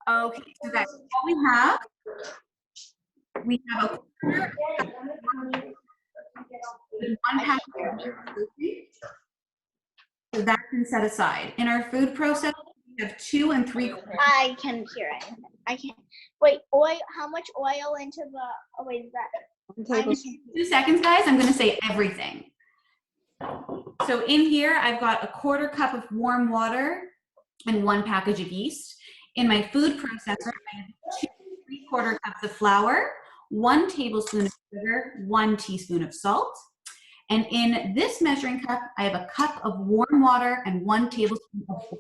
Okay, so guys, what we have a quarter with 1 pack of protein. So that's been set aside. In our food process, we have 2 and 3 quarters. I can hear anything. I can't. Wait, oil. How much oil into the? Oh wait, is that? 2 seconds, guys. I'm going to say everything. So in here, I've got a 1/4 cup of warm water and 1 package of yeast. In my food processor, I have 2 3/4 cups of flour, 1 tablespoon of sugar, 1 teaspoon of salt. And in this measuring cup, I have a cup of warm water and 1 tablespoon of oil.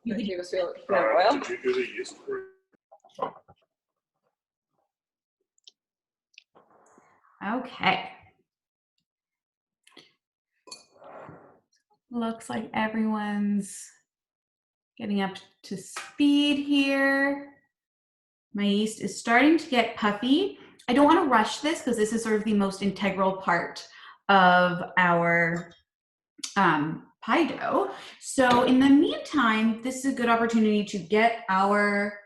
Did you do the yeast? Okay. Looks like everyone's getting up to speed here. My yeast is starting to get puffy. I don't want to rush this because this is sort of the most integral part of our pie dough. So in the meantime, this is a good opportunity to get our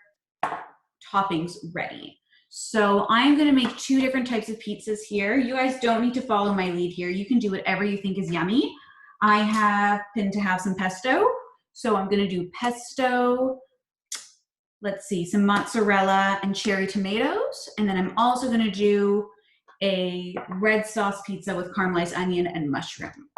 toppings ready. So I'm going to make 2 different types of pizzas here. You guys don't need to follow my lead here. You can do whatever you think is yummy. I happen to have some pesto, so I'm going to do pesto. Let's see, some mozzarella and cherry tomatoes. And then I'm also going to do a red sauce pizza with caramelized onion and mushroom.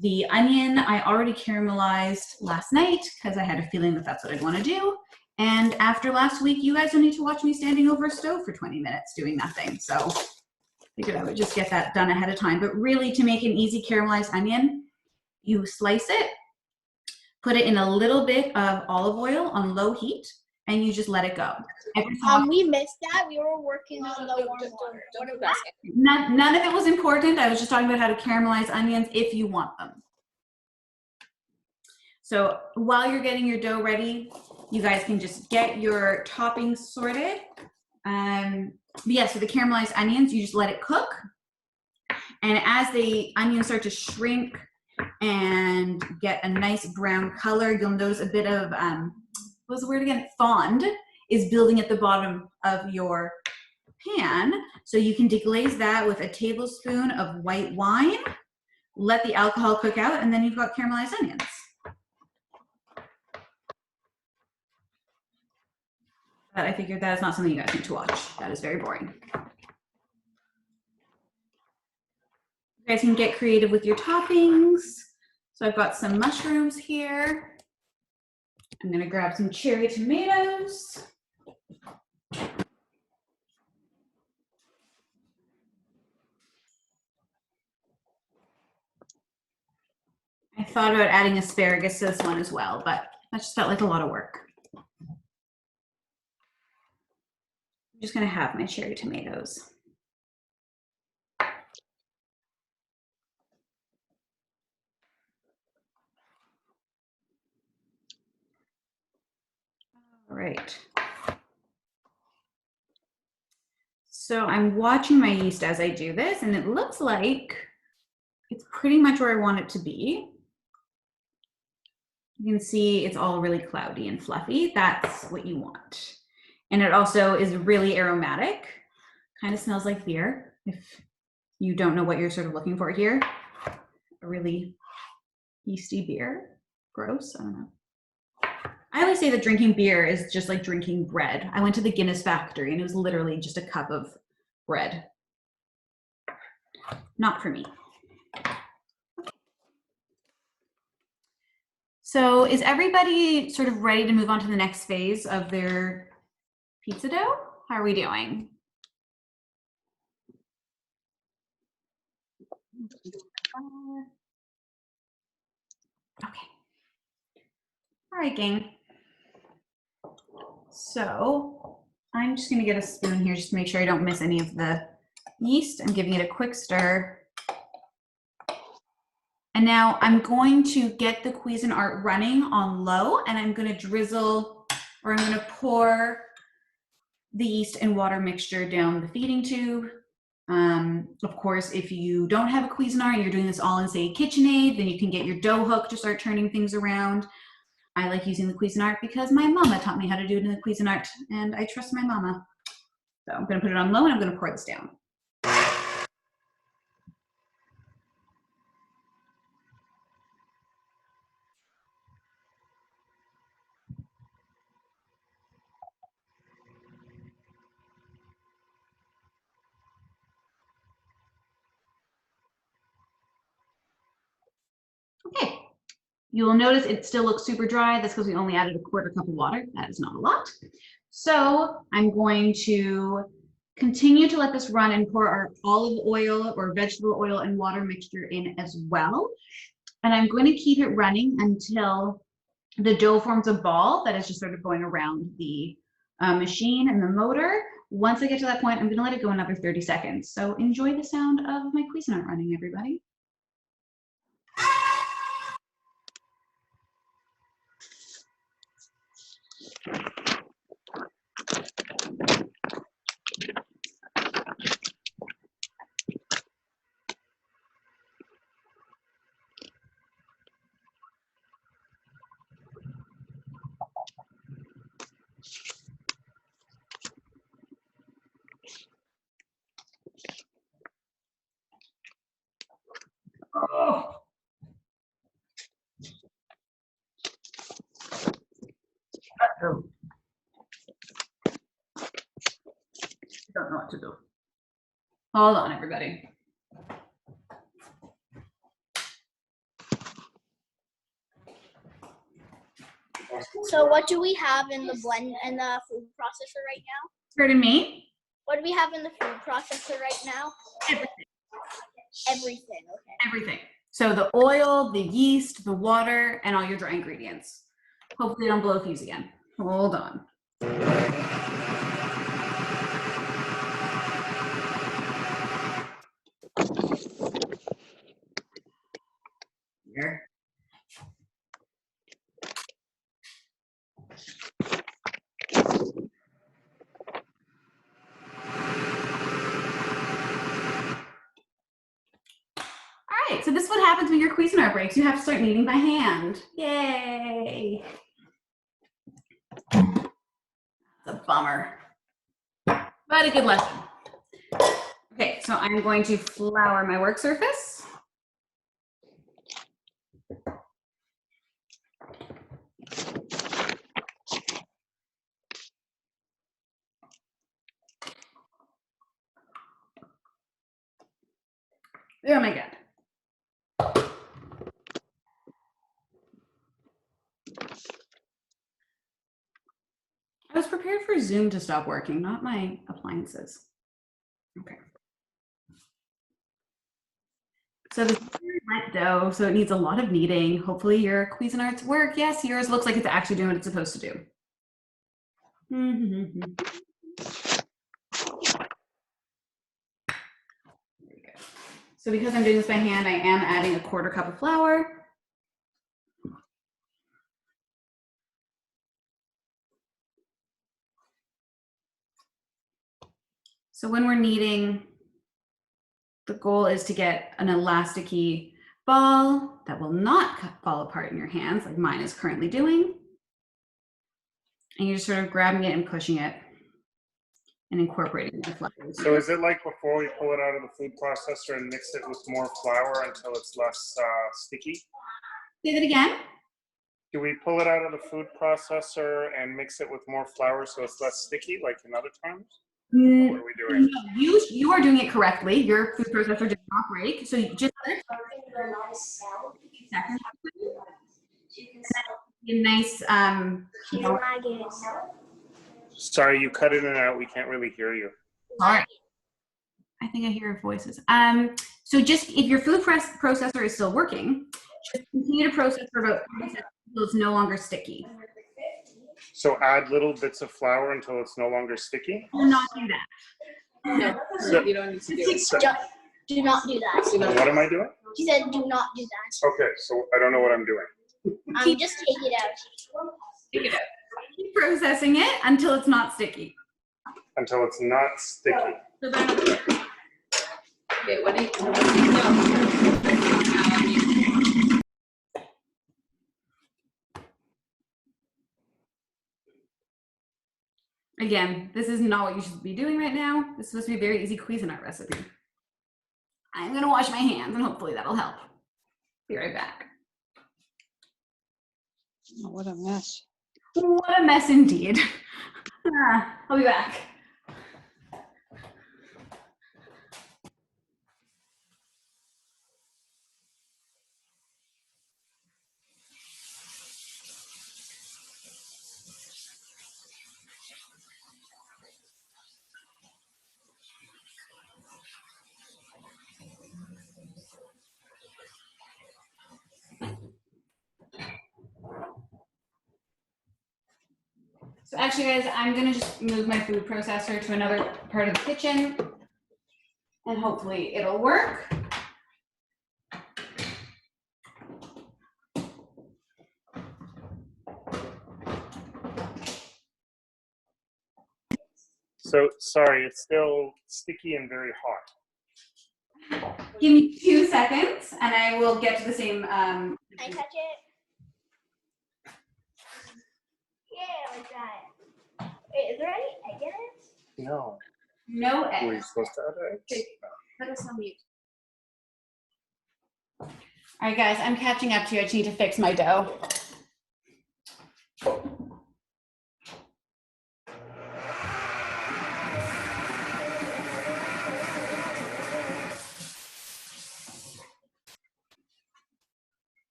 The onion I already caramelized last night because I had a feeling that that's what I'd want to do. And after last week, you guys don't need to watch me standing over a stove for 20 minutes doing nothing. So I figured I would just get that done ahead of time. But really, to make an easy caramelized onion, you slice it, put it in a little bit of olive oil on low heat, and you just let it go. We missed that. We were working on the warm water. None of it was important. I was just talking about how to caramelize onions if you want them. So while you're getting your dough ready, you guys can just get your toppings sorted. Yeah, so the caramelized onions, you just let it cook. And as the onions start to shrink and get a nice brown color, you'll notice a bit of, what was the word again? Fond is building at the bottom of your pan. So you can deglaze that with a tablespoon of white wine, let the alcohol cook out, and then you've got caramelized onions. But I figured that is not something you guys need to watch. That is very boring. You guys can get creative with your toppings. So I've got some mushrooms here. I'm gonna grab some cherry tomatoes. I thought about adding asparagus to this one as well, but that just felt like a lot of work. I'm just gonna have my cherry tomatoes. All right. So I'm watching my yeast as I do this, and it looks like it's pretty much where I want it to be. You can see it's all really cloudy and fluffy. That's what you want. And it also is really aromatic. Kind of smells like beer, if you don't know what you're sort of looking for here. A really yeasty beer. Gross, I don't know. I always say that drinking beer is just like drinking bread. I went to the Guinness factory and it was literally just a cup of bread. Not for me. So is everybody sort of ready to move on to the next phase of their pizza dough? How are we doing? Okay. All right, gang. So I'm just gonna get a spoon here just to make sure I don't miss any of the yeast. I'm giving it a quick stir. And now I'm going to get the Cuisinart running on low, and I'm gonna drizzle, or I'm gonna pour the yeast and water mixture down the feeding tube. Of course, if you don't have a Cuisinart and you're doing this all in, say, KitchenAid, then you can get your dough hook to start turning things around. I like using the Cuisinart because my mama taught me how to do it in the Cuisinart, and I trust my mama. So I'm gonna put it on low and I'm gonna pour this down. Okay, you'll notice it still looks super dry. That's because we only added a quarter cup of water. That is not a lot. So I'm going to continue to let this run and pour our olive oil or vegetable oil and water mixture in as well. And I'm going to keep it running until the dough forms a ball that is just sort of going around the machine and the motor. Once I get to that point, I'm going to let it go another 30 seconds. So enjoy the sound of my Cuisinart running, everybody. Oh. Uh-oh. I don't know what to do. Hold on, everybody. So what do we have in the blend and the food processor right now? Pardon me? What do we have in the food processor right now? Everything. Everything, okay. Everything. So the oil, the yeast, the water, and all your dry ingredients. Hopefully I don't blow a fuse again. Hold on. Here. All right, so this is what happens when your Cuisinart breaks. You have to start kneading by hand. Yay! That's a bummer, but a good lesson. Okay, so I'm going to flour my work surface. Oh my God. I was prepared for Zoom to stop working, not my appliances. Okay. So this is very wet dough, so it needs a lot of kneading. Hopefully your Cuisinarts work. Yes, yours looks like it's actually doing what it's supposed to do. There we go. So because I'm doing this by hand, I am adding a quarter cup of flour. So when we're kneading, the goal is to get an elasticy ball that will not fall apart in your hands like mine is currently doing. And you're just sort of grabbing it and pushing it and incorporating the flour. So is it like before we pull it out of the food processor and mix it with more flour until it's less sticky? Say that again? Do we pull it out of the food processor and mix it with more flour so it's less sticky like in other times? What are we doing? No, you are doing it correctly. Your food processor did not break. So you just a nice Sorry, you cut in and out. We can't really hear you. sorry. I think I hear your voices. So just if your food processor is still working, just continue to process for about 30 seconds until it's no longer sticky. So add little bits of flour until it's no longer sticky? Do not do that. No, So- you don't need to do it. Do not do that. What am I doing? She said do not do that. Okay, so I don't know what I'm doing. Just take it out. Take it out. Keep processing it until it's not sticky. Until it's not sticky. So then, Okay, what do you know? Again, this is not what you should be doing right now. This is supposed to be a very easy Cuisinart recipe. I'm gonna wash my hands and hopefully that'll help. Be right back. Oh, what a mess. What a mess indeed. I'll be back. So actually, guys, I'm gonna just move my food processor to another part of the kitchen and hopefully it'll work. So sorry, it's still sticky and very hot. Give me 2 seconds and I will get to the same. Can I touch it? Yeah, like that. Wait, is there any egg in it? No. No Were you eggs. supposed to add eggs? Put us on mute. All right, guys, I'm catching up to you. I just need to fix my dough.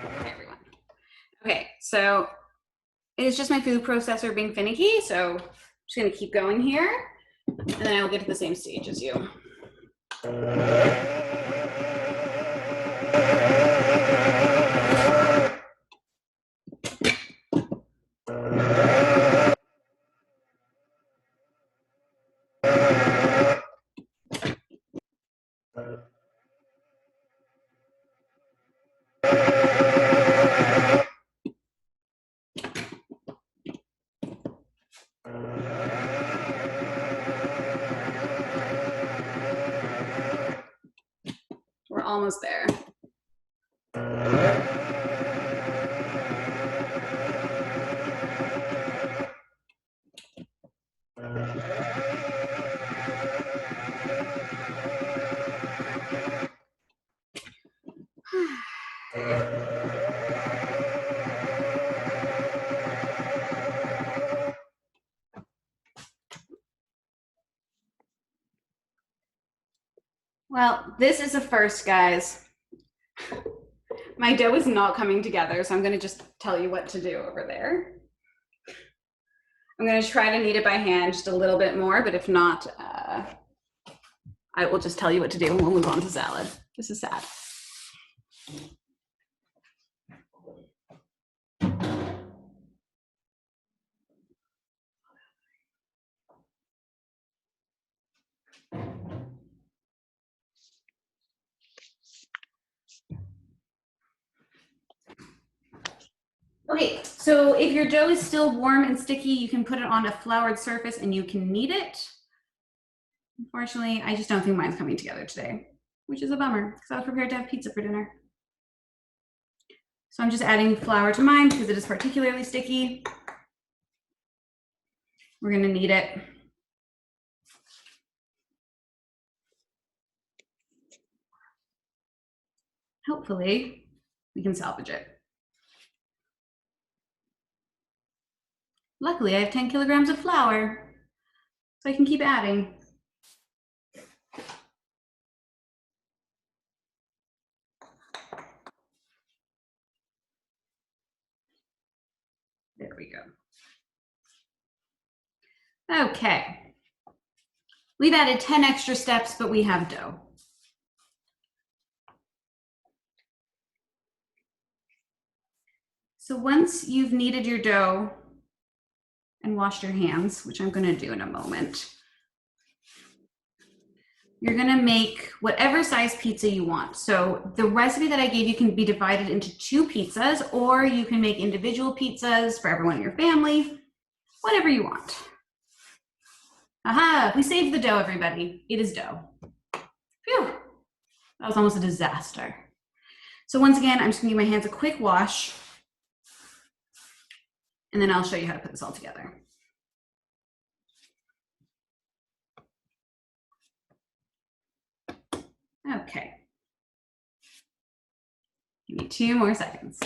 Hi, everyone. Okay, so it's just my food processor being finicky, so I'm just gonna keep going here, and then I will get to the same stage as you. We're almost there. Well, this is a first, guys. My dough is not coming together, so I'm gonna just tell you what to do over there. I'm gonna try to knead it by hand just a little bit more, but if not, I will just tell you what to do and we'll move on to salad. This is sad. Okay, so if your dough is still warm and sticky, you can put it on a floured surface and you can knead it. Unfortunately, I just don't think mine's coming together today, which is a bummer because I was prepared to have pizza for dinner. So I'm just adding flour to mine because it is particularly sticky. We're gonna knead it. Hopefully, we can salvage it. Luckily, I have 10 kilograms of flour, so I can keep adding. There we go. Okay. We've added 10 extra steps, but we have dough. So once you've kneaded your dough and washed your hands, which I'm gonna do in a moment, you're gonna make whatever size pizza you want. So the recipe that I gave you can be divided into 2 pizzas, or you can make individual pizzas for everyone in your family, whatever you want. Aha, we saved the dough, everybody. It is dough. Phew. That was almost a disaster. So once again, I'm just gonna give my hands a quick wash, and then I'll show you how to put this all together. Okay. Give me 2 more seconds.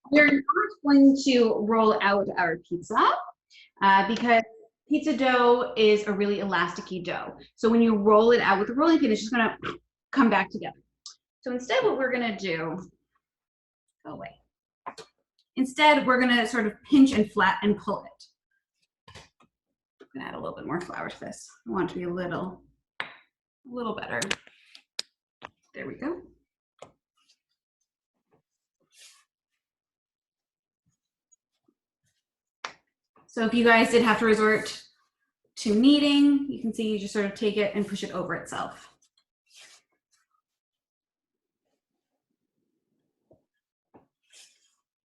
We're not going to roll out our pizza because pizza dough is a really elasticy dough. So when you roll it out with the rolling pin, it's just gonna come back together. So instead what we're gonna do, go away. Instead, we're gonna sort of pinch and flat and pull it. I'm gonna add a little bit more flour to this. I want it to be a little better. There we go. So if you guys did have to resort to kneading, you can see you just sort of take it and push it over itself.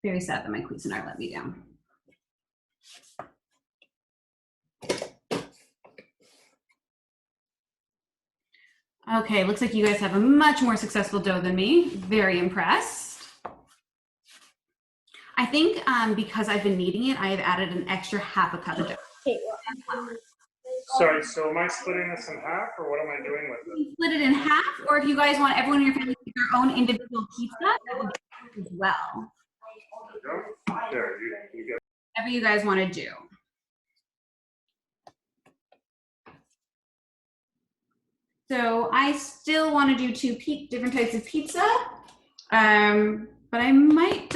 Very sad that my Cuisinart let me down. Okay, looks like you guys have a much more successful dough than me. Very impressed. I think because I've been kneading it, I have added an extra half a cup of dough. Okay, well, Sorry, so am I splitting this in half, or what am I doing with it? You split it in half, or if you guys want everyone in your family to get their own individual pizza, that would be good as well. There, you get. Whatever you guys want to do. So I still want to do 2 different types of pizza, but I might,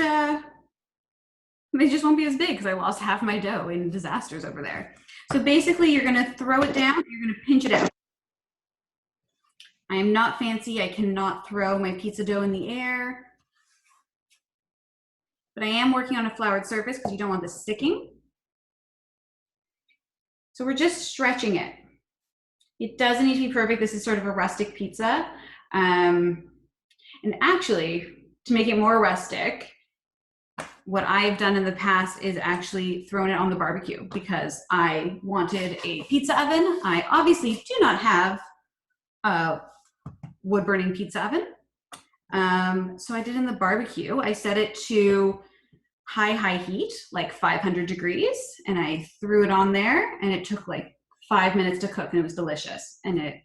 they just won't be as big because I lost half my dough in disasters over there. So basically you're going to throw it down, you're going to pinch it out. I am not fancy, I cannot throw my pizza dough in the air, but I am working on a floured surface because you don't want this sticking. So we're just stretching it. It doesn't need to be perfect. This is sort of a rustic pizza. And actually, to make it more rustic, what I've done in the past is actually thrown it on the barbecue because I wanted a pizza oven. I obviously do not have a wood-burning pizza oven. So I did in the barbecue. I set it to high heat, like 500 degrees, and I threw it on there, and it took like 5 minutes to cook, and it was delicious. And it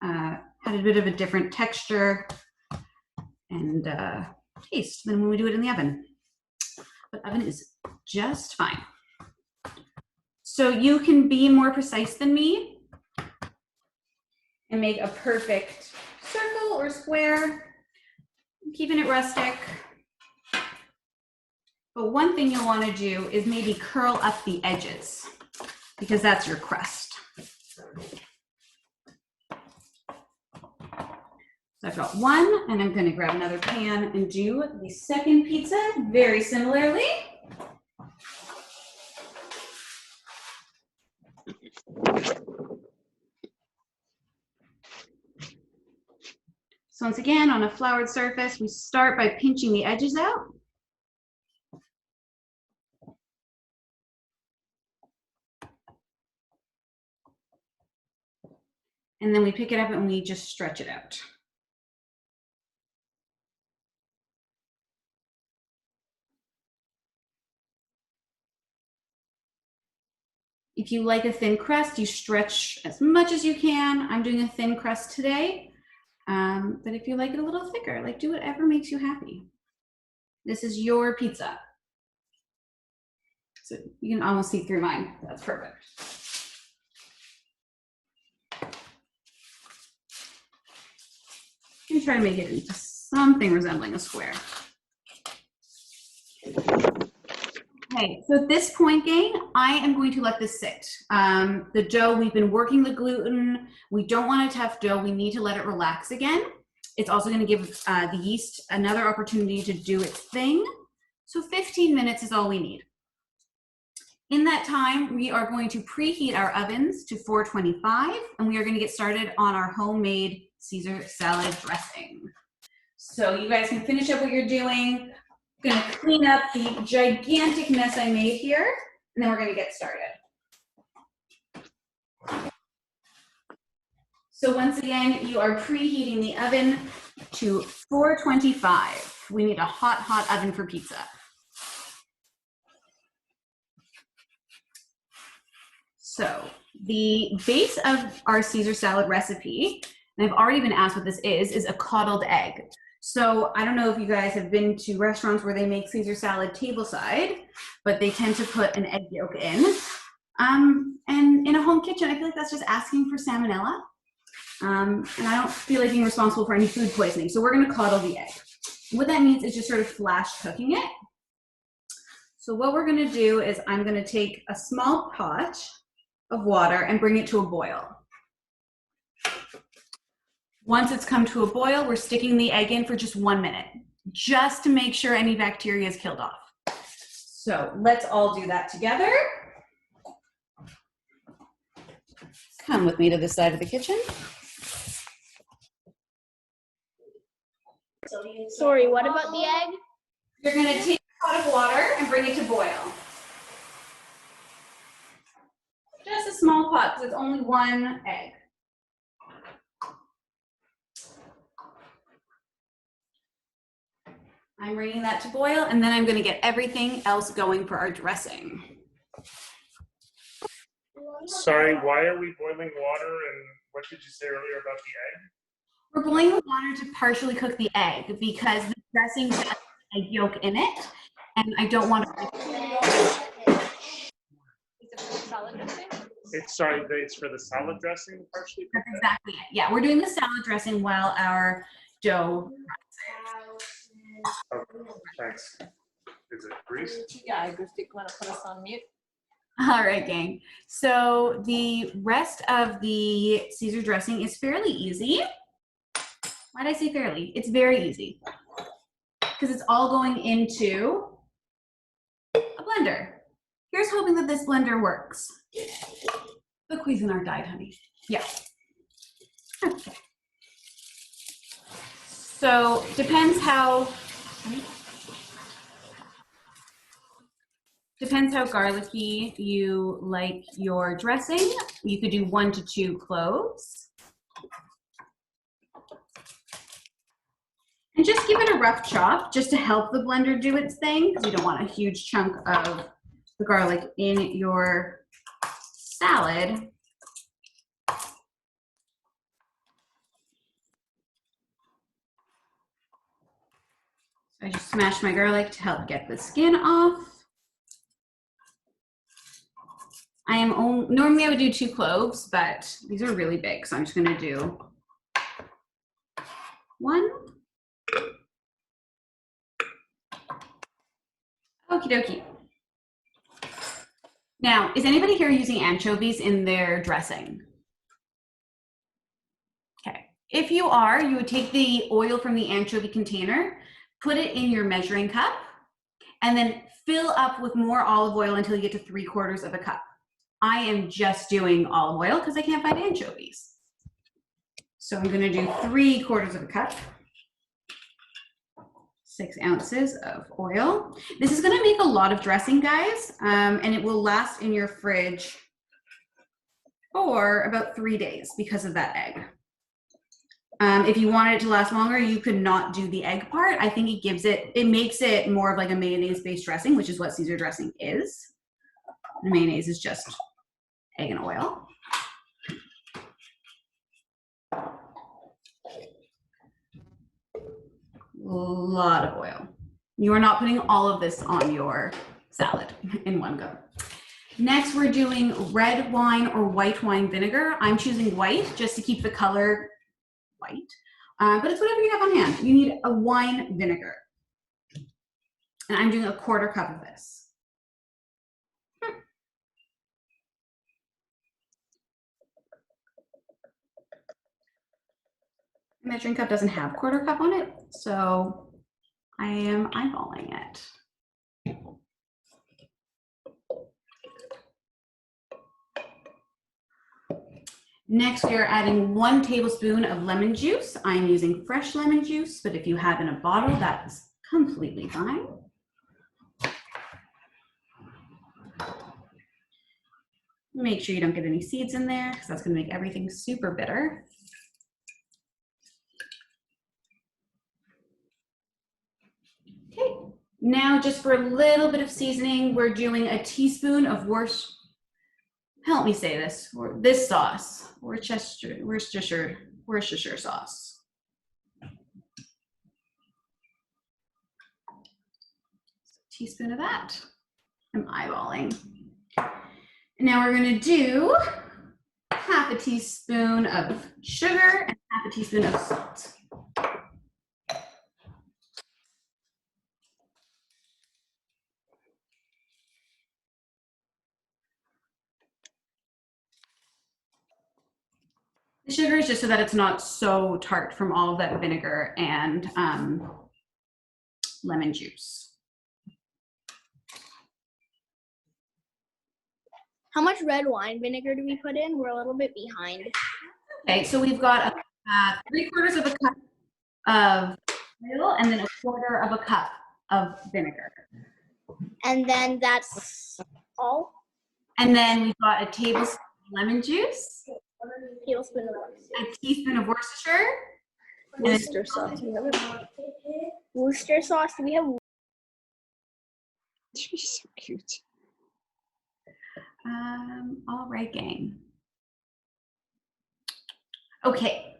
had a bit of a different texture and taste than when we do it in the oven. But oven is just fine. So you can be more precise than me and make a perfect circle or square, keeping it rustic. But one thing you'll want to do is maybe curl up the edges because that's your crust. So I've got one, and I'm going to grab another pan and do the second pizza very similarly. So once again, on a floured surface, we start by pinching the edges out. And then we pick it up and we just stretch it out. If you like a thin crust, you stretch as much as you can. I'm doing a thin crust today. But if you like it a little thicker, like do whatever makes you happy. This is your pizza. So you can almost see through mine. That's perfect. I'm gonna try to make it into something resembling a square. Okay, so at this point, gang, I am going to let this sit. The dough, we've been working the gluten. We don't want a tough dough. We need to let it relax again. It's also going to give the yeast another opportunity to do its thing. So 15 minutes is all we need. In that time, we are going to preheat our ovens to 425, and we are going to get started on our homemade Caesar salad dressing. So you guys can finish up what you're doing. I'm going to clean up the gigantic mess I made here, and then we're going to get started. So once again, you are preheating the oven to 425. We need a hot, hot oven for pizza. So the base of our Caesar salad recipe, and I've already been asked what this is a coddled egg. So I don't know if you guys have been to restaurants where they make Caesar salad tableside, but they tend to put an egg yolk in. And in a home kitchen, I feel like that's just asking for salmonella. And I don't feel like being responsible for any food poisoning. So we're gonna coddle the egg. What that means is just sort of flash cooking it. So what we're gonna do is I'm gonna take a small pot of water and bring it to a boil. Once it's come to a boil, we're sticking the egg in for just 1 minute, just to make sure any bacteria is killed off. So let's all do that together. Come with me to this side of the kitchen. Sorry, what about the egg? You're gonna take a pot of water and bring it to boil. Just a small pot, because it's only 1 egg. I'm bringing that to boil, and then I'm gonna get everything else going for our dressing. Sorry, why are we boiling water, and what did you say earlier about the egg? We're boiling the water to partially cook the egg because the dressing has egg yolk in it, and I don't want to. Is it for the salad dressing? It's for the salad dressing, partially. That's exactly it. Yeah, we're doing the salad dressing while our dough rises. Oh, thanks. Is it greased? Yeah, Agustic, want to put us on mute? All right, gang. So the rest of the Caesar dressing is fairly easy. Why did I say fairly? It's very easy because it's all going into a blender. Here's hoping that this blender works. The Cuisinart died, honey. Yeah. Okay. So depends how garlicky you like your dressing. You could do 1 to 2 cloves. And just give it a rough chop just to help the blender do its thing, because you don't want a huge chunk of the garlic in your salad. So I just smashed my garlic to help get the skin off. Normally I would do 2 cloves, but these are really big, so I'm just gonna do 1. Okie dokie. Now, is anybody here using anchovies in their dressing? Okay. If you are, you would take the oil from the anchovy container, put it in your measuring cup, and then fill up with more olive oil until you get to 3/4 of a cup. I am just doing olive oil because I can't find anchovies. So I'm gonna do 3/4 of a cup. 6 ounces of oil. This is gonna make a lot of dressing, guys, and it will last in your fridge for about 3 days because of that egg. If you wanted it to last longer, you could not do the egg part. I think it makes it more of like a mayonnaise-based dressing, which is what Caesar dressing is. And mayonnaise is just egg and oil. A lot of oil. You are not putting all of this on your salad in one go. Next, we're doing red wine or white wine vinegar. I'm choosing white just to keep the color white, but it's whatever you have on hand. You need a wine vinegar. And I'm doing 1/4 cup of this. My measuring cup doesn't have quarter cup on it, so I am eyeballing it. Next, we are adding 1 tablespoon of lemon juice. I'm using fresh lemon juice, but if you have in a bottle, that's completely fine. Make sure you don't get any seeds in there because that's going to make everything super bitter. Okay, now just for a little bit of seasoning, we're doing a teaspoon of help me say this sauce, Worcestershire sauce. Teaspoon of that. I'm eyeballing. Now we're going to do half a teaspoon of sugar and half a teaspoon of salt. The sugar is just so that it's not so tart from all of that vinegar and lemon juice. How much red wine vinegar do we put in? We're a little bit behind. Okay, so we've got 3/4 of a cup of oil and then 1/4 of a cup of vinegar. And then that's all? And then we've got a tablespoon of lemon juice, Tablespoon of a teaspoon of Worcestershire, Worcester sauce. Worcester sauce. Do we have? She's so cute. All right, gang. Okay.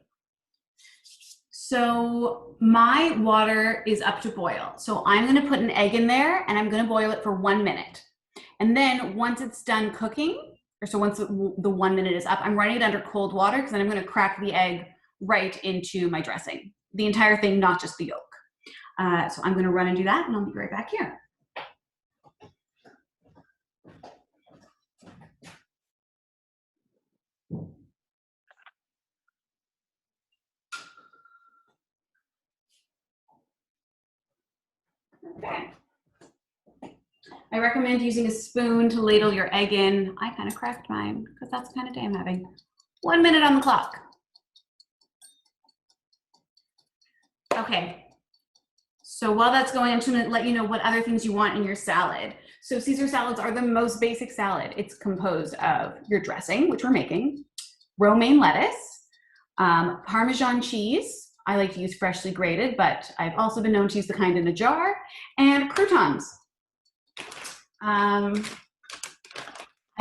So my water is up to boil. So I'm going to put an egg in there and I'm going to boil it for 1 minute. And then once it's done cooking, or so once the 1 minute is up, I'm running it under cold water because then I'm going to crack the egg right into my dressing. The entire thing, not just the yolk. So I'm going to run and do that and I'll be right back here. Okay. I recommend using a spoon to ladle your egg in. I kind of cracked mine because that's the kind of day I'm having. 1 minute on the clock. Okay. So while that's going, I'm just going to let you know what other things you want in your salad. So Caesar salads are the most basic salad. It's composed of your dressing, which we're making, romaine lettuce, Parmesan cheese. I like to use freshly grated, but I've also been known to use the kind in a jar, and croutons. I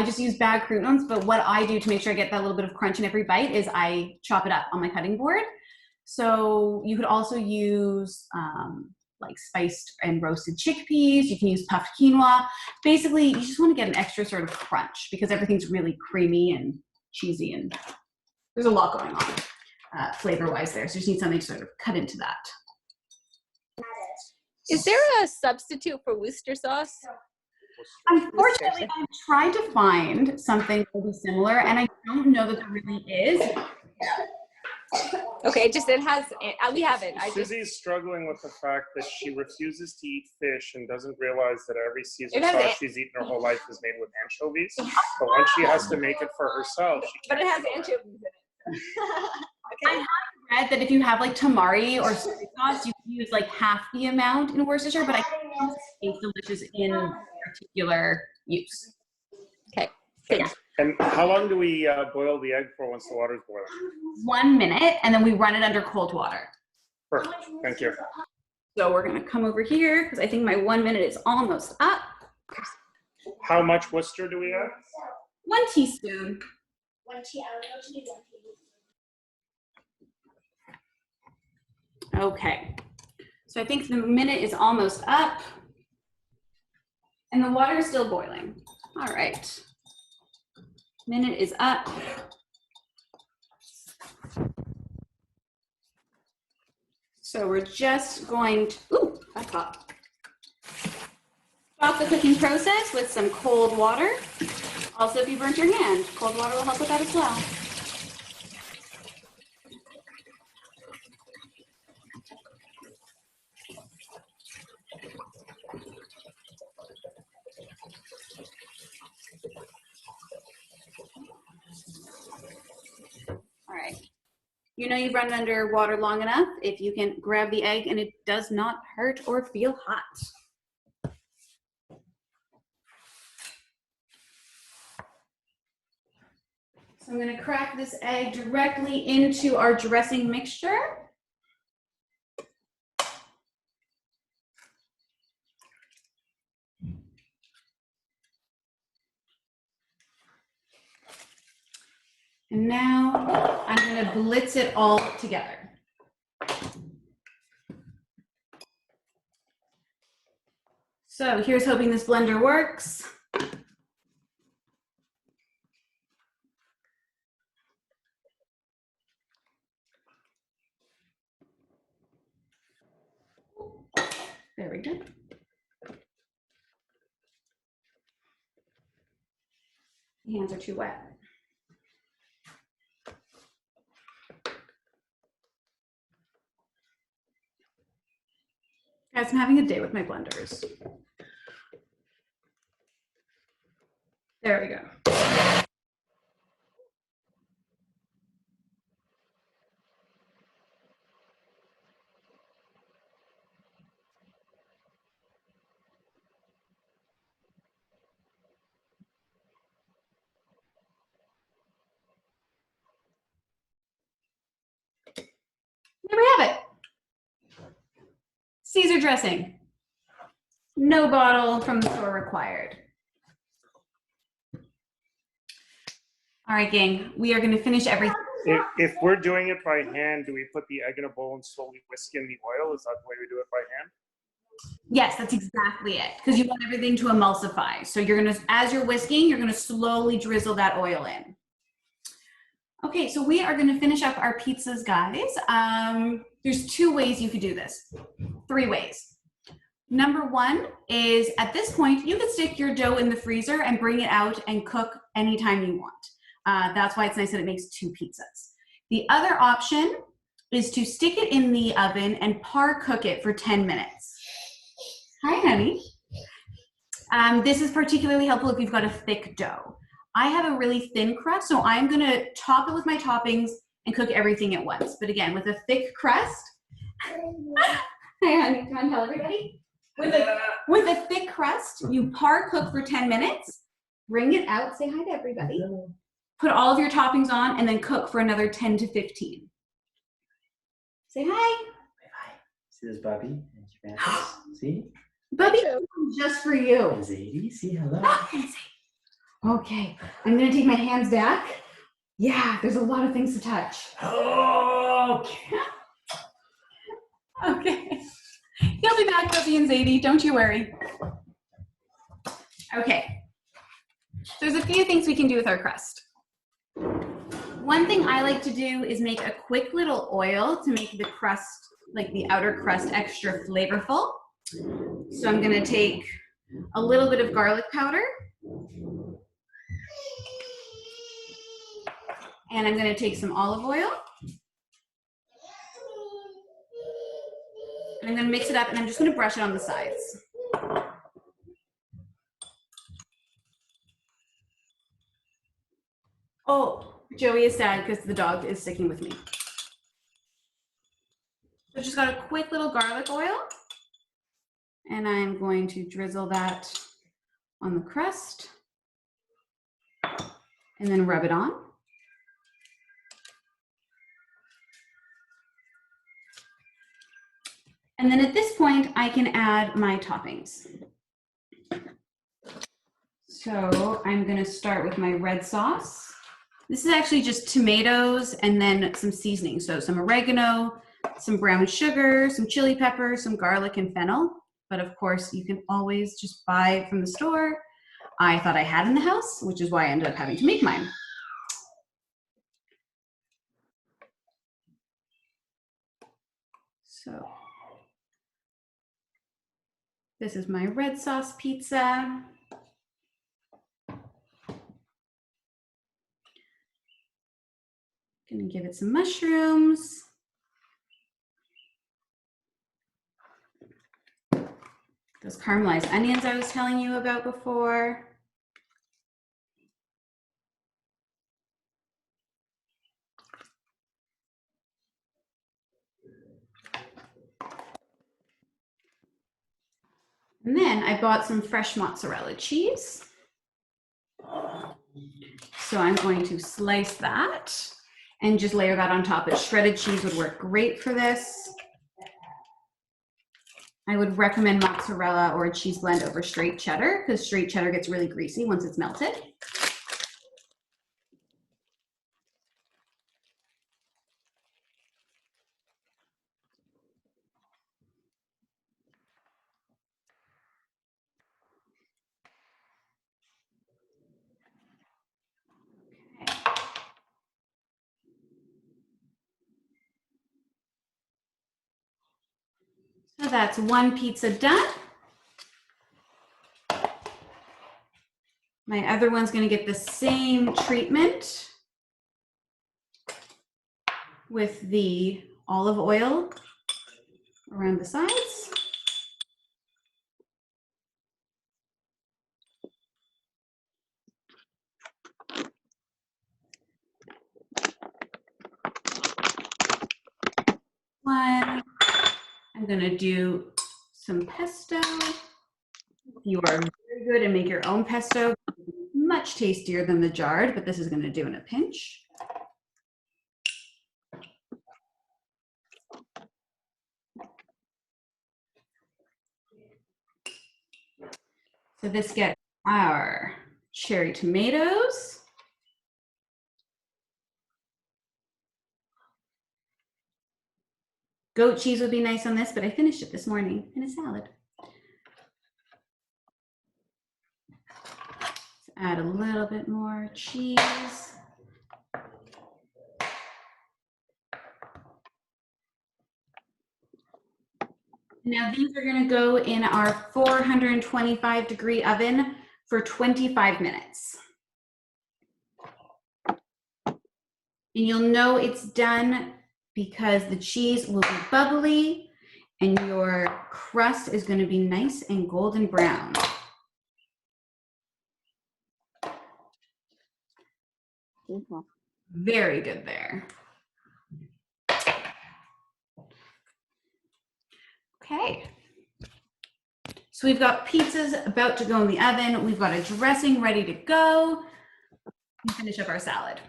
just use bagged croutons, but what I do to make sure I get that little bit of crunch in every bite is I chop it up on my cutting board. So you could also use like spiced and roasted chickpeas. You can use puffed quinoa. Basically, you just want to get an extra sort of crunch because everything's really creamy and cheesy and there's a lot going on flavor-wise there. So you just need something to sort of cut into that. Is there a substitute for Worcester sauce? Unfortunately, I've tried to find something really similar, and I don't know that there really is. Okay, it has, we have it. Susie's struggling with the fact that she refuses to eat fish and doesn't realize that every Caesar It has sauce she's eaten her whole life is made with anchovies. But once she has to make it for herself, she But can't. it has anchovies in it. I have read that if you have like tamari or soy sauce, you can use like half the amount in Worcestershire, but I think it's delicious in particular use. Okay. So, yeah. And how long do we boil the egg for once the water's boiling? 1 minute, and then we run it under cold water. Perfect. Thank you. So we're gonna come over here because I think my 1 minute is almost up. How much Worcester do we add? 1 teaspoon. 1 teaspoon. Okay. So I think the minute is almost up. And the water is still boiling. All right. Minute is up. So we're just going to, ooh, that's hot. Stop the cooking process with some cold water. Also, if you burnt your hand, cold water will help with that as well. You know you've run under water long enough if you can grab the egg and it does not hurt or feel hot. So I'm going to crack this egg directly into our dressing mixture. And now I'm going to blitz it all together. So here's hoping this blender works. There we go. The hands are too wet. Guys, I'm having a day with my blenders. There we go. There we have it. Caesar dressing. No bottle from the store required. All right, gang, we are going to finish everything. If we're doing it by hand, do we put the egg in a bowl and slowly whisk in the oil? Is that the way we do it by hand? Yes, that's exactly it, because you want everything to emulsify. So you're going to, as you're whisking, you're going to slowly drizzle that oil in. Okay, so we are going to finish up our pizzas, guys. There's 2 ways you could do this. 3 ways. Number 1 is, at this point, you could stick your dough in the freezer and bring it out and cook anytime you want. That's why it's nice that it makes 2 pizzas. The other option is to stick it in the oven and par cook it for 10 minutes. Hi, honey. This is particularly helpful if you've got a thick dough. I have a really thin crust, so I'm going to top it with my toppings and cook everything at once. But again, with a thick crust, hi, honey, can I tell everybody? With a thick crust, you par cook for 10 minutes, bring it out, say hi to everybody, put all of your toppings on, and then cook for another 10 to 15. Say hi. Bye. See this Bobby? See? Bubby, just for you. Zadie, see hello. Okay, I'm gonna take my hands back. Yeah, there's a lot of things to touch. Okay. Okay. He'll be back, Bubby and Zadie, don't you worry. Okay, there's a few things we can do with our crust. One thing I like to do is make a quick little oil to make the crust, like the outer crust, extra flavorful. So I'm gonna take a little bit of garlic powder. And I'm gonna take some olive oil. And I'm gonna mix it up and I'm just gonna brush it on the sides. Oh, Joey is sad because the dog is sticking with me. So just got a quick little garlic oil. And I'm going to drizzle that on the crust. And then rub it on. And then at this point, I can add my toppings. So I'm gonna start with my red sauce. This is actually just tomatoes and then some seasoning. So some oregano, some brown sugar, some chili pepper, some garlic and fennel. But of course, you can always just buy from the store. I thought I had in the house, which is why I ended up having to make mine. So this is my red sauce pizza. Gonna give it some mushrooms. Those caramelized onions I was telling you about before. And then I bought some fresh mozzarella cheese. So I'm going to slice that and just layer that on top. But shredded cheese would work great for this. I would recommend mozzarella or a cheese blend over straight cheddar because straight cheddar gets really greasy once it's melted. So that's one pizza done. My other one's going to get the same treatment with the olive oil around the sides. One. I'm going to do some pesto. You are very good and make your own pesto. Much tastier than the jarred, but this is going to do in a pinch. So this gets our cherry tomatoes. Goat cheese would be nice on this, but I finished it this morning in a salad. Let's add a little bit more cheese. Now these are going to go in our 425-degree oven for 25 minutes. And you'll know it's done because the cheese will be bubbly and your crust is going to be nice and golden brown. Very good there. Okay. So we've got pizzas about to go in the oven. We've got a dressing ready to go. We finish up our salad.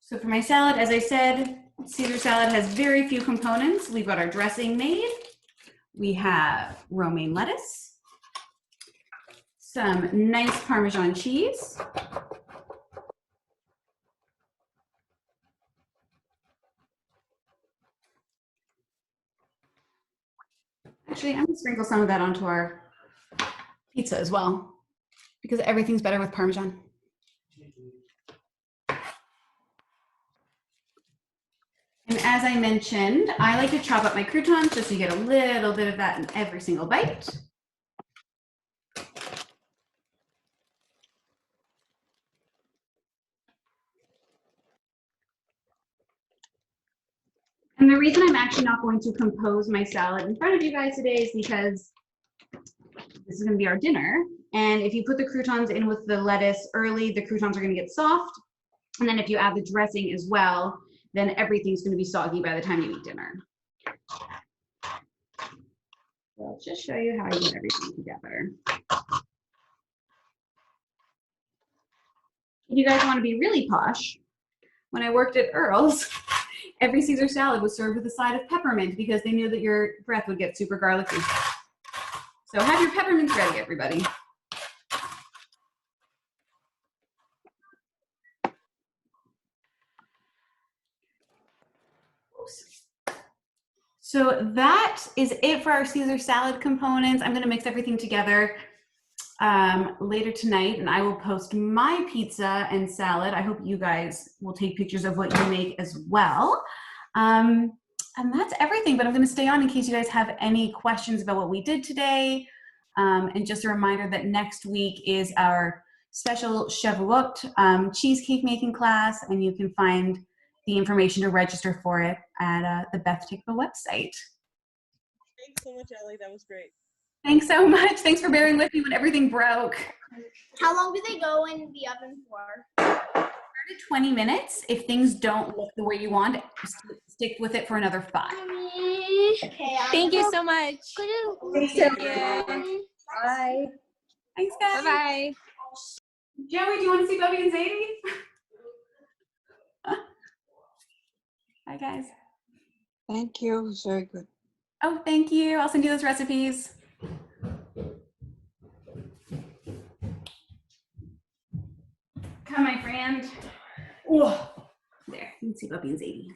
So for my salad, as I said, Caesar salad has very few components. We've got our dressing made. We have romaine lettuce, some nice Parmesan cheese, actually, I'm gonna sprinkle some of that onto our pizza as well, because everything's better with Parmesan. And as I mentioned, I like to chop up my croutons just so you get a little bit of that in every single bite. And the reason I'm actually not going to compose my salad in front of you guys today is because this is going to be our dinner. And if you put the croutons in with the lettuce early, the croutons are going to get soft. And then if you add the dressing as well, then everything's going to be soggy by the time you eat dinner. So I'll just show you how I get everything together. If you guys want to be really posh, when I worked at Earl's, every Caesar salad was served with a side of peppermint because they knew that your breath would get super garlicky. So have your peppermints ready, everybody. Oops. So that is it for our Caesar salad components. I'm going to mix everything together later tonight, and I will post my pizza and salad. I hope you guys will take pictures of what you make as well. And that's everything, but I'm going to stay on in case you guys have any questions about what we did today. And just a reminder that next week is our special Shavuot cheesecake making class, and you can find the information to register for it at the Beth Tikva website. Thanks so much, Ellie. That was great. Thanks so much. Thanks for bearing with me when everything broke. How long do they go in the oven for? 30 to 20 minutes. If things don't look the way you want, stick with it for another 5. Okay, Thank you so much. Thanks, Thank everyone. you. Bye. Thanks, guys. Bye-bye. Joey, do you want to see Bubby and Zadie? Hi, guys. Thank you. It was very good. Oh, thank you. I'll send you those recipes. Come, my friend. Oh, there. You can see Bubby and Zadie.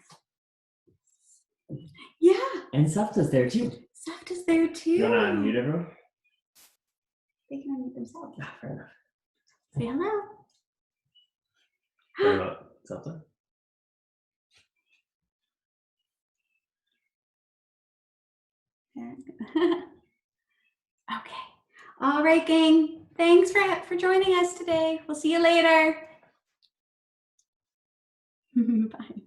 Yeah, And Safta's there too. Safta's there too. You wanna unmute everyone? They can unmute themselves. Ah, fair enough. Say hello. What about Safta? Okay. All right, gang. Thanks for joining us today. We'll see you later. Bye.